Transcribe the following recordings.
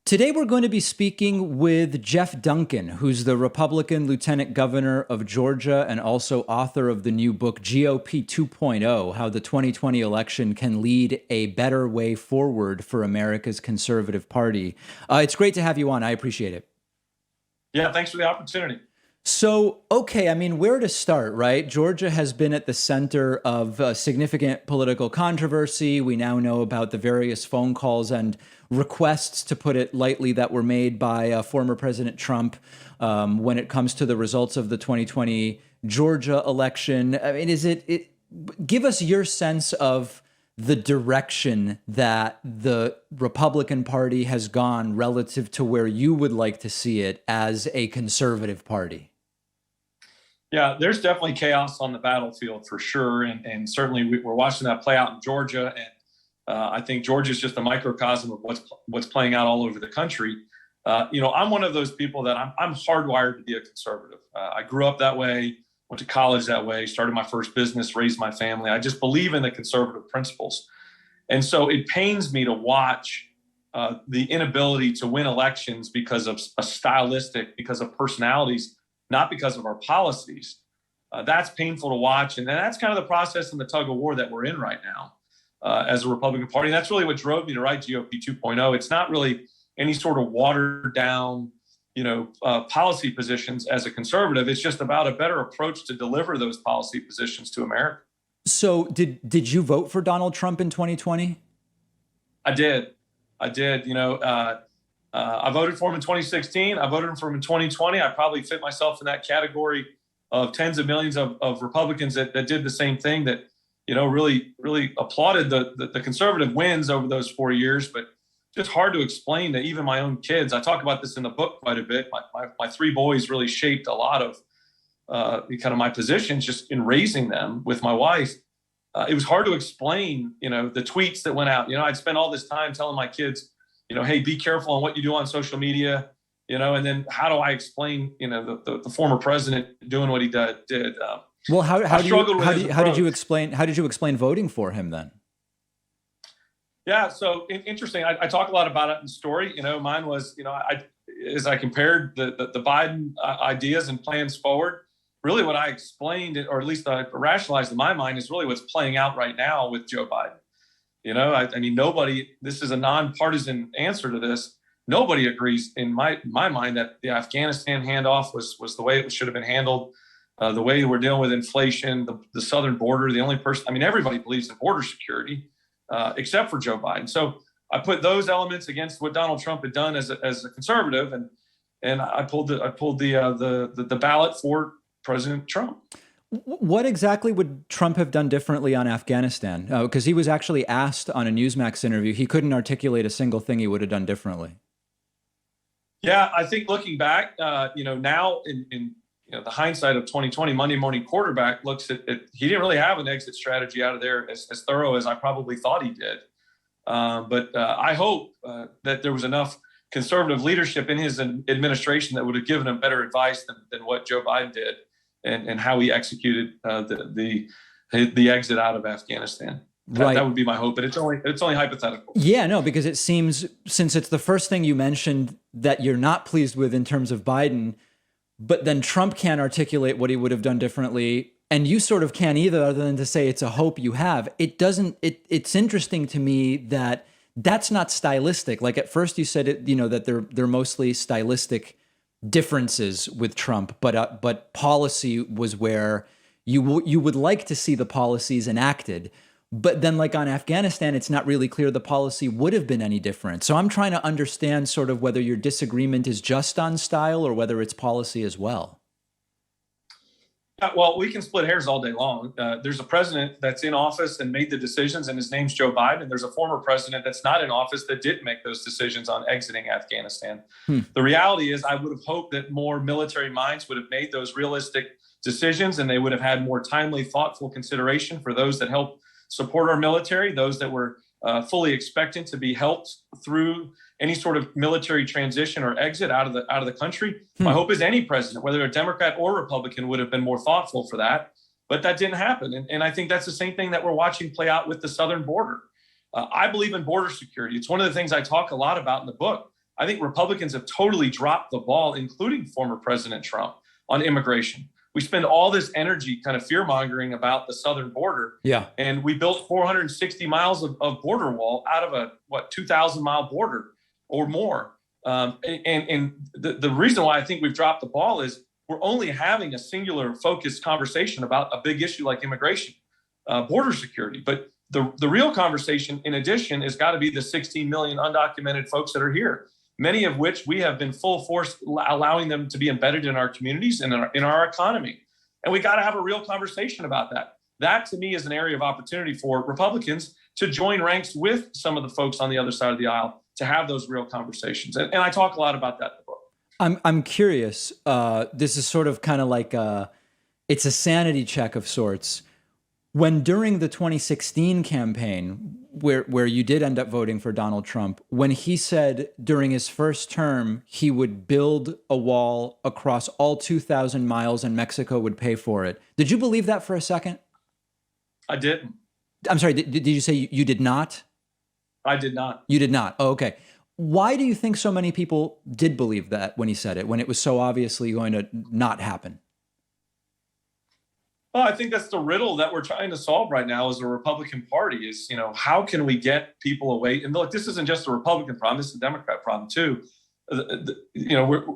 Today, we're going to be speaking with Jeff Duncan, who's the Republican Lieutenant Governor of Georgia and also author of the new book, GOP 2.0, How the 2020 Election Can Lead a Better Way Forward for America's Conservative Party. It's great to have you on. I appreciate it. Yeah, thanks for the opportunity. So, okay, I mean, where to start, right? Georgia has been at the center of significant political controversy. We now know about the various phone calls and requests, to put it lightly, that were made by former President Trump when it comes to the results of the 2020 Georgia election. I mean, give us your sense of the direction that the Republican Party has gone relative to where you would like to see it as a conservative party. Yeah, there's definitely chaos on the battlefield for sure. And certainly we're watching that play out in Georgia. And I think Georgia is just a microcosm of what's playing out all over the country. I'm one of those people that I'm hardwired to be a conservative. I grew up that way, went to college that way, started my first business, raised my family. I just believe in the conservative principles. And so it pains me to watch the inability to win elections because of because of personalities, not because of our policies. That's painful to watch. And that's kind of the process and the tug of war that we're in right now as a Republican Party. And that's really what drove me to write GOP 2.0. It's not really any sort of watered down, policy positions as a conservative. It's just about a better approach to deliver those policy positions to America. So did you vote for Donald Trump in 2020? I did. I voted for him in 2016. I voted for him in 2020. I probably fit myself in that category of tens of millions of Republicans that did the same thing, that, really applauded the conservative wins over those 4 years, but just hard to explain to even my own kids. I talk about this in the book quite a bit. My three boys really shaped a lot of kind of my positions just in raising them with my wife. It was hard to explain, the tweets that went out. I'd spend all this time telling my kids, hey, be careful on what you do on social media, and then how do I explain, the former president doing what he did. Well, how did you explain voting for him then? Yeah, so interesting. I talk a lot about it in the story. Mine was, as I compared the Biden ideas and plans forward, really what I explained, or at least I rationalized in my mind, is really what's playing out right now with Joe Biden. I mean, nobody, this is a nonpartisan answer to this. Nobody agrees in my mind that the Afghanistan handoff was the way it should have been handled. The way we're dealing with inflation, the southern border, the only person, I mean, everybody believes in border security, except for Joe Biden. So I put those elements against what Donald Trump had done as a conservative, and I pulled the ballot for President Trump. What exactly would Trump have done differently on Afghanistan? Because he was actually asked on a Newsmax interview, he couldn't articulate a single thing he would have done differently. Yeah, I think looking back, now in the hindsight of 2020, Monday morning quarterback looks at he didn't really have an exit strategy out of there as thorough as I probably thought he did. But I hope that there was enough conservative leadership in his administration that would have given him better advice than what Joe Biden did, and how he executed the exit out of Afghanistan. Right. That would be my hope, but it's only hypothetical. Yeah, no, because it seems, since it's the first thing you mentioned that you're not pleased with in terms of Biden, but then Trump can't articulate what he would have done differently, and you sort of can't either, other than to say it's a hope you have. It's interesting to me that that's not stylistic. Like at first you said that they're mostly stylistic differences with Trump, but policy was where you would like to see the policies enacted. But then, like on Afghanistan, it's not really clear the policy would have been any different. So I'm trying to understand sort of whether your disagreement is just on style or whether it's policy as well. Well, we can split hairs all day long. There's a president that's in office and made the decisions, and his name's Joe Biden. And there's a former president that's not in office that didn't make those decisions on exiting Afghanistan. The reality is, I would have hoped that more military minds would have made those realistic decisions, and they would have had more timely, thoughtful consideration for those that help support our military, those that were fully expectant to be helped through any sort of military transition or exit out of the country. My hope is any president, whether a Democrat or Republican, would have been more thoughtful for that. But that didn't happen. And I think that's the same thing that we're watching play out with the southern border. I believe in border security. It's one of the things I talk a lot about in the book. I think Republicans have totally dropped the ball, including former President Trump, on immigration. We spend all this energy kind of fear mongering about the southern border. Yeah. And we built 460 miles of border wall out of a, 2,000 mile border or more. And the reason why I think we've dropped the ball is we're only having a singular focused conversation about a big issue like immigration, border security. But the real conversation, in addition, has got to be the 16 million undocumented folks that are here, many of which we have been full force allowing them to be embedded in our communities and in our economy. And we got to have a real conversation about that. That, to me, is an area of opportunity for Republicans to join ranks with some of the folks on the other side of the aisle to have those real conversations. And I talk a lot about that in the book. I'm curious. This is sort of kind of like it's a sanity check of sorts. When during the 2016 campaign, where you did end up voting for Donald Trump, when he said during his first term he would build a wall across all 2,000 miles and Mexico would pay for it, did you believe that for a second? I didn't. I'm sorry, did you say you did not? I did not. You did not. Oh, okay. Why do you think so many people did believe that when he said it, when it was so obviously going to not happen? Well, I think that's the riddle that we're trying to solve right now as a Republican Party is, how can we get people away? And look, this isn't just a Republican problem. This is a Democrat problem too.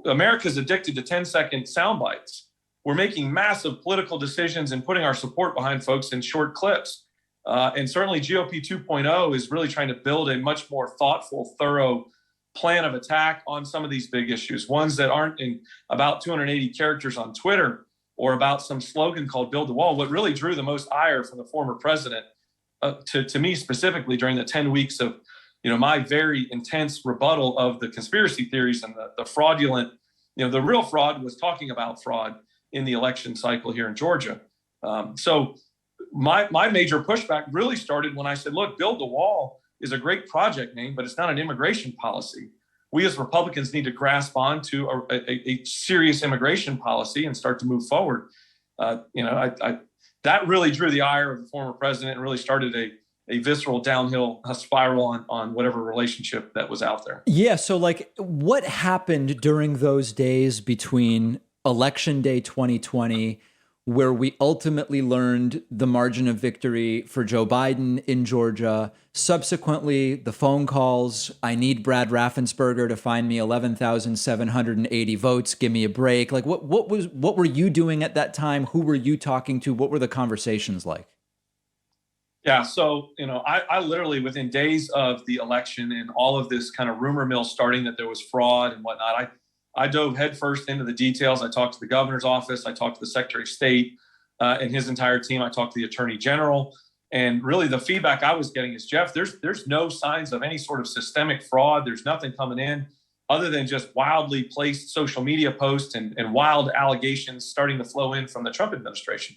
America's addicted to 10-second sound bites. We're making massive political decisions and putting our support behind folks in short clips. And certainly GOP 2.0 is really trying to build a much more thoughtful, thorough plan of attack on some of these big issues, ones that aren't in about 280 characters on Twitter or about some slogan called Build the Wall. What really drew the most ire from the former president to me specifically during the 10 weeks of my very intense rebuttal of the conspiracy theories and the fraudulent, the real fraud was talking about fraud in the election cycle here in Georgia. So my major pushback really started when I said, look, Build the Wall is a great project name, but it's not an immigration policy. We as Republicans need to grasp onto a serious immigration policy and start to move forward. That really drew the ire of the former president and really started a visceral downhill spiral on whatever relationship that was out there. Yeah. So what happened during those days between Election Day 2020, where we ultimately learned the margin of victory for Joe Biden in Georgia, subsequently the phone calls, I need Brad Raffensperger to find me 11,780 votes, give me a break. What were you doing at that time? Who were you talking to? What were the conversations like? Yeah, so, I literally within days of the election and all of this kind of rumor mill starting that there was fraud and whatnot, I dove headfirst into the details. I talked to the governor's office. I talked to the Secretary of State and his entire team. I talked to the Attorney General. And really the feedback I was getting is, Jeff, there's no signs of any sort of systemic fraud. There's nothing coming in other than just wildly placed social media posts and wild allegations starting to flow in from the Trump administration.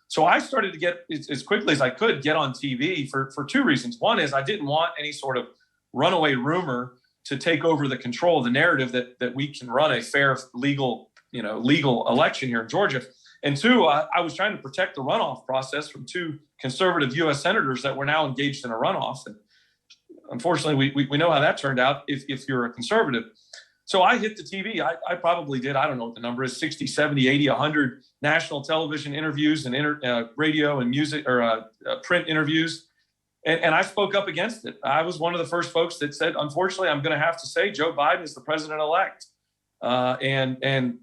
So I started to get, as quickly as I could, get on TV for two reasons. One is I didn't want any sort of runaway rumor to take over the control of the narrative that we can run a fair, legal election here in Georgia. And two, I was trying to protect the runoff process from two conservative U.S. senators that were now engaged in a runoff. And unfortunately, we know how that turned out if you're a conservative. So I hit the TV. I probably did, I don't know what the number is, 60, 70, 80, 100 national television interviews and radio and music or print interviews. And I spoke up against it. I was one of the first folks that said, unfortunately, I'm going to have to say Joe Biden is the president-elect. And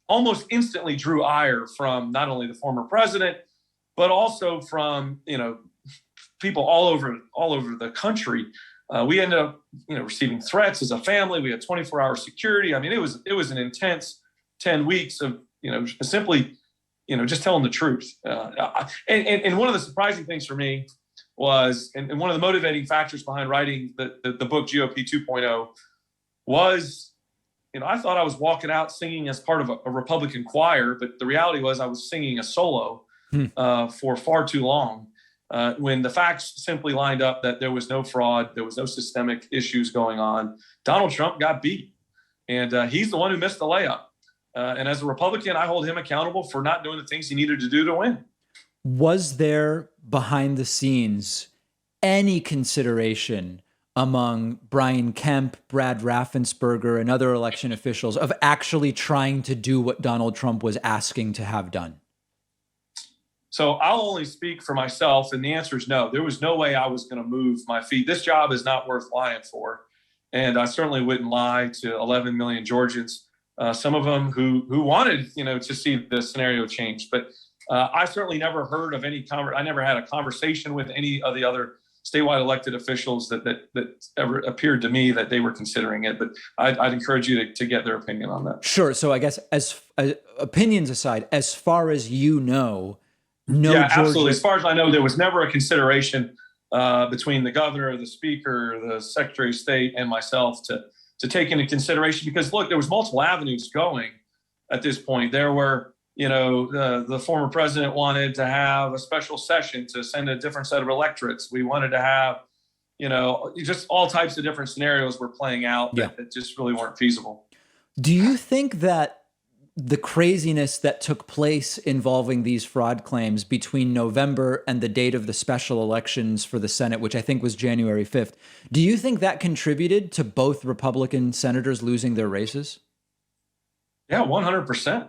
almost instantly drew ire from not only the former president, but also from, people all over the country. We ended up, receiving threats as a family. We had 24-hour security. I mean, it was an intense 10 weeks of, simply, just telling the truth. And one of the surprising things for me was, and one of the motivating factors behind writing the book GOP 2.0 was, I thought I was walking out singing as part of a Republican choir, but the reality was I was singing a solo for far too long when the facts simply lined up that there was no fraud, there was no systemic issues going on. Donald Trump got beat, and he's the one who missed the layup. And as a Republican, I hold him accountable for not doing the things he needed to do to win. Was there behind the scenes any consideration among Brian Kemp, Brad Raffensperger, and other election officials of actually trying to do what Donald Trump was asking to have done? So I'll only speak for myself, and the answer is no. There was no way I was going to move my feet. This job is not worth lying for, and I certainly wouldn't lie to 11 million Georgians. Some of them who wanted, to see the scenario change. But I certainly never heard of any. I never had a conversation with any of the other statewide elected officials that ever appeared to me that they were considering it. But I'd encourage you to get their opinion on that. Sure. So I guess as opinions aside, as far as you know. No, yeah, Georgia. Absolutely. As far as I know, there was never a consideration between the governor, the speaker, the secretary of state, and myself to take into consideration. Because look, there was multiple avenues going at this point. There were, the former president wanted to have a special session to send a different set of electorates. We wanted to have, just all types of different scenarios were playing out that just really weren't feasible. Do you think that the craziness that took place involving these fraud claims between November and the date of the special elections for the Senate, which I think was January 5th, do you think that contributed to both Republican senators losing their races? Yeah, 100%.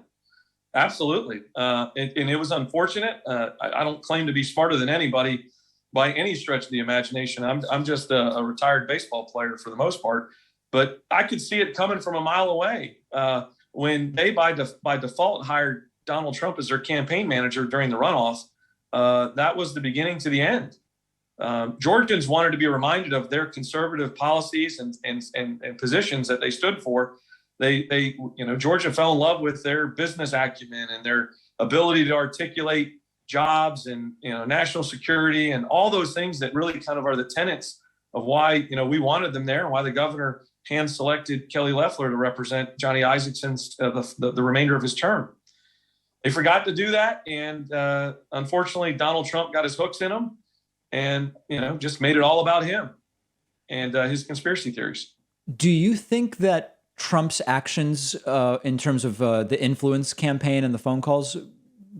Absolutely. And it was unfortunate. I don't claim to be smarter than anybody by any stretch of the imagination. I'm just a retired baseball player for the most part, but I could see it coming from a mile away. When they, by default, hired Donald Trump as their campaign manager during the runoff, that was the beginning to the end. Georgians wanted to be reminded of their conservative policies and positions that they stood for. Georgia fell in love with their business acumen and their ability to articulate jobs and national security and all those things that really kind of are the tenets of why we wanted them there and why the governor hand-selected Kelly Loeffler to represent Johnny Isaacson the remainder of his term. They forgot to do that, and unfortunately, Donald Trump got his hooks in them, and just made it all about him and his conspiracy theories. Do you think that Trump's actions in terms of the influence campaign and the phone calls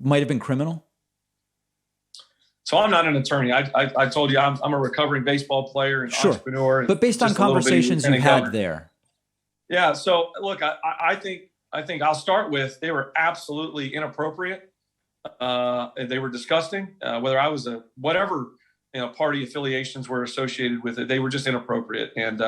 might have been criminal? So I'm not an attorney. I told you I'm a recovering baseball player and entrepreneur. But based on conversations you've had there. Yeah. So look, I think I'll start with they were absolutely inappropriate. They were disgusting. Whether I was whatever party affiliations were associated with it, they were just inappropriate. And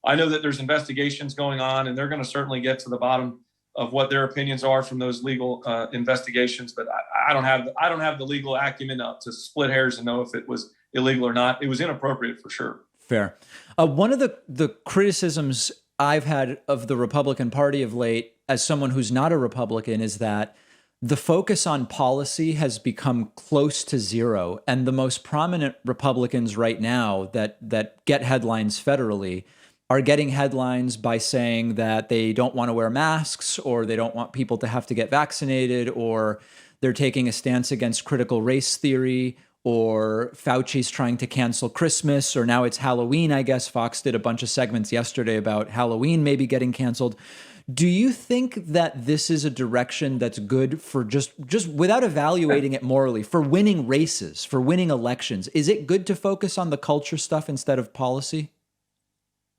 I know that there's investigations going on, and they're going to certainly get to the bottom of what their opinions are from those legal investigations. But I don't have the legal acumen to split hairs and know if it was illegal or not. It was inappropriate for sure. Fair. One of the criticisms I've had of the Republican Party of late, as someone who's not a Republican, is that the focus on policy has become close to zero. And the most prominent Republicans right now that get headlines federally are getting headlines by saying that they don't want to wear masks, or they don't want people to have to get vaccinated, or they're taking a stance against critical race theory, or Fauci's trying to cancel Christmas, or now it's Halloween. I guess Fox did a bunch of segments yesterday about Halloween maybe getting canceled. Do you think that this is a direction that's good for just without evaluating it morally, for winning races, for winning elections? Is it good to focus on the culture stuff instead of policy?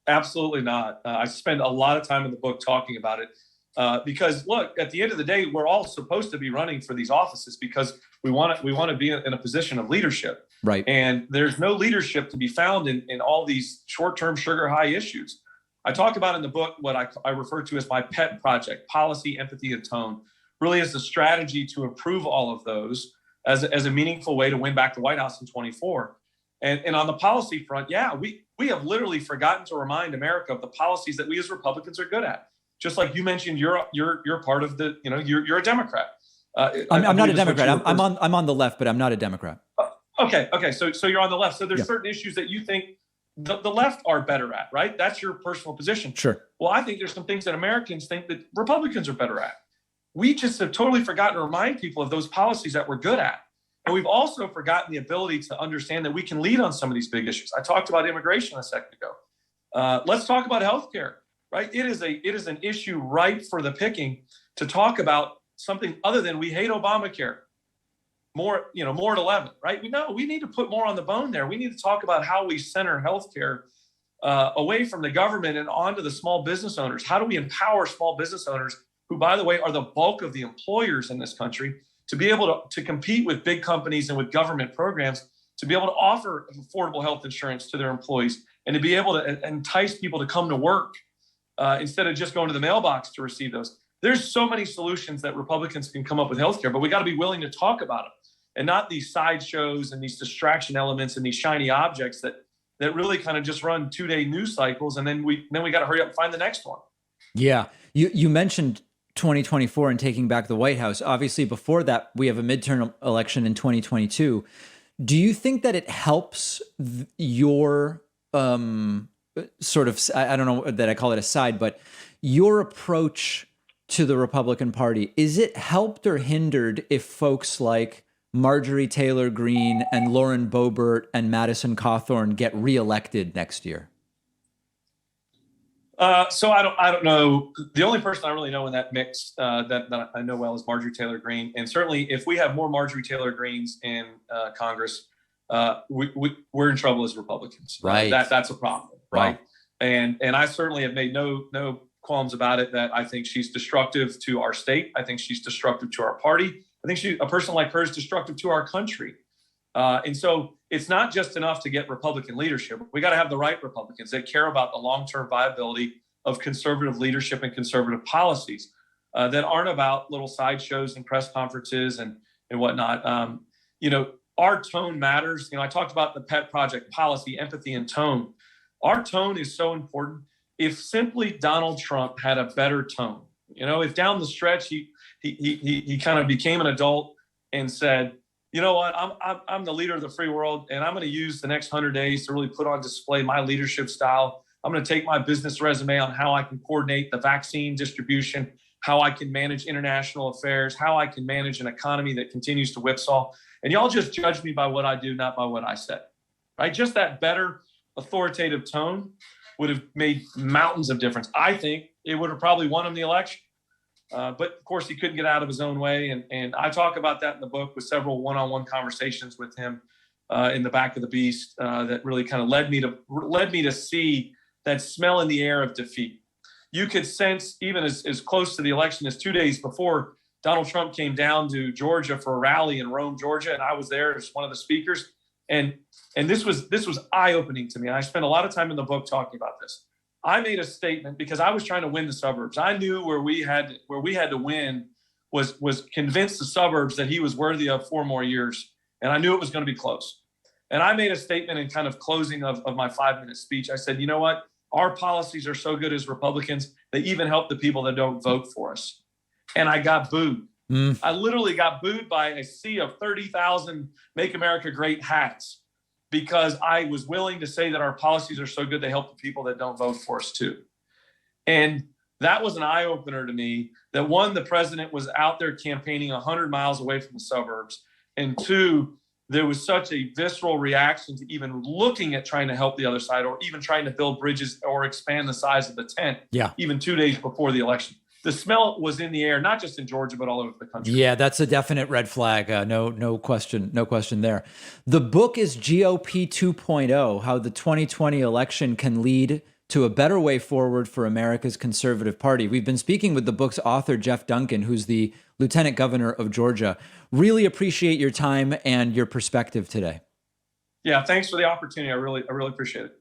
Absolutely not. I spend a lot of time in the book talking about it because, look, at the end of the day, we're all supposed to be running for these offices because we want to be in a position of leadership. Right. And there's no leadership to be found in all these short-term sugar high issues. I talk about in the book what I refer to as my pet project: policy, empathy, and tone. Really is the strategy to improve all of those as a meaningful way to win back the White House in 24. And on the policy front, we have literally forgotten to remind America of the policies that we as Republicans are good at. Just like you mentioned, you're part of the, you're a Democrat. I'm not a Democrat. I'm on the left, but I'm not a Democrat. Okay. So you're on the left. So there's certain issues that you think the left are better at, right? That's your personal position. Sure. Well, I think there's some things that Americans think that Republicans are better at. We just have totally forgotten to remind people of those policies that we're good at. And we've also forgotten the ability to understand that we can lead on some of these big issues. I talked about immigration a second ago. Let's talk about healthcare, right? It is an issue ripe for the picking to talk about something other than we hate Obamacare. More at 11, right? We need to put more on the bone there. We need to talk about how we center healthcare away from the government and onto the small business owners. How do we empower small business owners, who, by the way, are the bulk of the employers in this country, to be able to compete with big companies and with government programs, to be able to offer affordable health insurance to their employees, and to be able to entice people to come to work instead of just going to the mailbox to receive those. There's so many solutions that Republicans can come up with healthcare, but we got to be willing to talk about them, and not these sideshows and these distraction elements and these shiny objects that really kind of just run 2-day news cycles, and then we got to hurry up and find the next one. Yeah, you mentioned 2024 and taking back the White House. Obviously, before that, we have a midterm election in 2022. Do you think that it helps your sort of, I don't know that I call it a side, but your approach to the Republican Party, is it helped or hindered if folks like Marjorie Taylor Greene and Lauren Boebert and Madison Cawthorn get reelected next year? So I don't know. The only person I really know in that mix that I know well is Marjorie Taylor Greene, and certainly if we have more Marjorie Taylor Greenes in Congress, we're in trouble as Republicans. Right. That's a problem, right? Wow. And I certainly have made no qualms about it that I think she's destructive to our state. I think she's destructive to our party. I think a person like her is destructive to our country. And so it's not just enough to get Republican leadership. We got to have the right Republicans that care about the long-term viability of conservative leadership and conservative policies that aren't about little sideshows and press conferences and whatnot. Our tone matters. I talked about the pet project policy, empathy, and tone. Our tone is so important. If simply Donald Trump had a better tone, if down the stretch he kind of became an adult and said, you know what, I'm the leader of the free world, and I'm going to use the next 100 days to really put on display my leadership style. I'm going to take my business resume on how I can coordinate the vaccine distribution, how I can manage international affairs, how I can manage an economy that continues to whipsaw. And y'all just judge me by what I do, not by what I say. Right? Just that better authoritative tone would have made mountains of difference. I think it would have probably won him the election. But of course, he couldn't get out of his own way. And I talk about that in the book with several one-on-one conversations with him in the back of the beast that really kind of led me to see that smell in the air of defeat. You could sense, even as close to the election as 2 days before, Donald Trump came down to Georgia for a rally in Rome, Georgia, and I was there as one of the speakers. And this was eye-opening to me. I spent a lot of time in the book talking about this. I made a statement because I was trying to win the suburbs. I knew where we had to win was convince the suburbs that he was worthy of 4 more years, and I knew it was going to be close. And I made a statement in kind of closing of my 5-minute speech. I said, you know what? Our policies are so good as Republicans, they even help the people that don't vote for us. And I got booed. I literally got booed by a sea of 30,000 Make America Great hats because I was willing to say that our policies are so good they help the people that don't vote for us too. And that was an eye-opener to me that, one, the president was out there campaigning 100 miles away from the suburbs, and two, there was such a visceral reaction to even looking at trying to help the other side or even trying to build bridges or expand the size of the tent, even 2 days before the election. The smell was in the air, not just in Georgia, but all over the country. Yeah, that's a definite red flag. No question there. The book is GOP 2.0, How the 2020 Election Can Lead to a Better Way Forward for America's Conservative Party. We've been speaking with the book's author, Jeff Duncan, who's the Lieutenant Governor of Georgia. Really appreciate your time and your perspective today. Yeah, thanks for the opportunity. I really appreciate it.